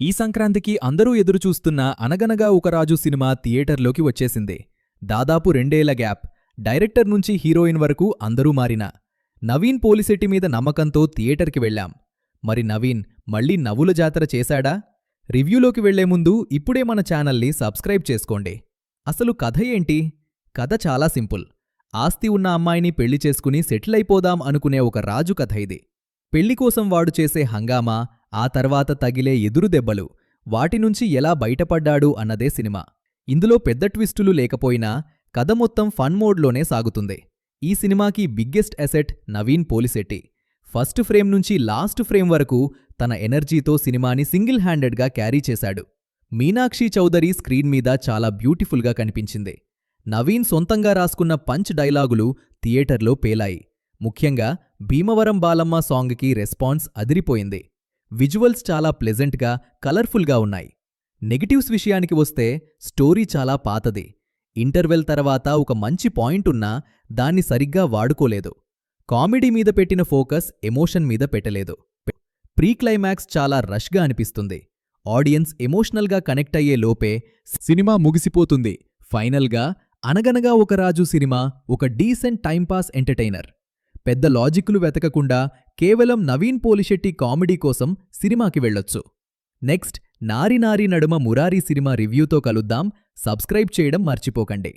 ఈ సంక్రాంతికి అందరూ ఎదురుచూస్తున్న అనగనగా ఒక రాజు సినిమా థియేటర్లోకి వచ్చేసింది. దాదాపు 2 ఏళ్ల గ్యాప్. డైరెక్టర్ నుంచి హీరోయిన్ వరకు అందరూ మారినా నవీన్ పోలిశెట్టి మీద నమ్మకంతో థియేటర్కి వెళ్ళాం. మరి నవీన్ మళ్ళీ నవ్వుల జాతర చేశాడా? రివ్యూలోకి వెళ్లే ముందు ఇప్పుడే మన ఛానల్ని సబ్స్క్రైబ్ చేసుకోండి. అసలు కథ ఏంటి? కథ చాలా సింపుల్. ఆస్తి ఉన్న అమ్మాయిని పెళ్లి చేసుకుని సెటిల్ అయిపోదాం అనుకునే ఒక రాజు కథ ఇది. పెళ్లికోసం వాడు చేసే హంగామా, ఆ తర్వాత తగిలే ఎదురుదెబ్బలు, వాటినుంచి ఎలా బయటపడ్డాడు అన్నదే సినిమా. ఇందులో పెద్ద ట్విస్టులు లేకపోయినా కథ మొత్తం ఫన్ మోడ్లోనే సాగుతుంది. ఈ సినిమాకి biggest asset Naveen Polishetty. First frame నుంచి లాస్ట్ ఫ్రేమ్ వరకు తన ఎనర్జీతో సినిమాని సింగిల్ హ్యాండెడ్గా క్యారీ చేశాడు. మీనాక్షి చౌదరి స్క్రీన్ మీద చాలా బ్యూటిఫుల్గా కనిపించింది. నవీన్ సొంతంగా రాసుకున్న పంచ్ డైలాగులు థియేటర్లో పేలాయి. ముఖ్యంగా భీమవరం బాలమ్మ సాంగ్కి రెస్పాన్స్ అదిరిపోయింది. విజువల్స్ చాలా ప్లెజెంట్గా, కలర్ఫుల్గా ఉన్నాయి. నెగటివ్స్ విషయానికి వస్తే స్టోరీ చాలా పాతది. ఇంటర్వెల్ తర్వాత ఒక మంచి పాయింట్ ఉన్నా దాన్ని సరిగ్గా వాడుకోలేదు. కామెడీ మీద పెట్టిన ఫోకస్ ఎమోషన్ మీద పెట్టలేదు. ప్రీ క్లైమాక్స్ చాలా రష్గా అనిపిస్తుంది. ఆడియన్స్ ఎమోషనల్గా కనెక్ట్ అయ్యే లోపే సినిమా ముగిసిపోతుంది. ఫైనల్గా అనగనగా ఒక రాజు సినిమా ఒక డీసెంట్ టైంపాస్ ఎంటర్టైనర్. పెద్ద లాజిక్లు వెతకకుండా కేవలం నవీన్ పోలిశెట్టి కామెడీ కోసం సినిమాకి వెళ్ళొచ్చు. నెక్స్ట్ నారి నారి నడుమ మురారి సినిమా రివ్యూతో కలుద్దాం. సబ్స్క్రైబ్ చేయడం మర్చిపోకండి.